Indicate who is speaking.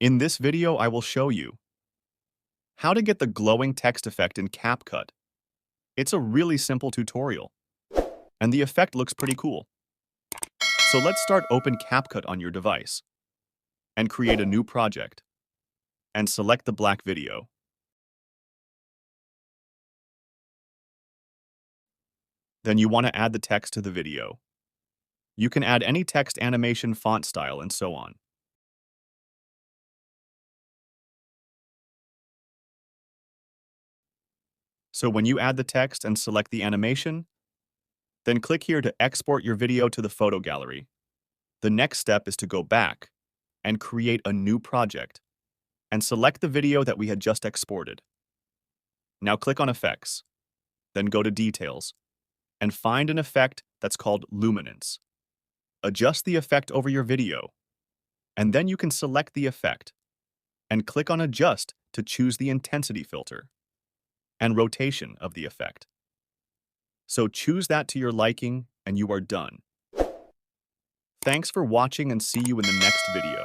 Speaker 1: In this video, I will show you how to get the glowing text effect in Capcut. It's a really simple tutorial, and the effect looks pretty cool. So let's start open Capcut on your device and create a new project and select the black video. Then you want to add the text to the video. You can add any text, animation, font style, and so on. So when you add the text and select the animation, then click here to export your video to the photo gallery. The next step is to go back and create a new project and select the video that we had just exported. Now click on Effects, then go to Details, and find an effect that's called Luminance. Adjust the effect over your video, and then you can select the effect and click on Adjust to choose the intensity filter and rotation of the effect. So choose that to your liking and you are done. Thanks for watching and see you in the next video.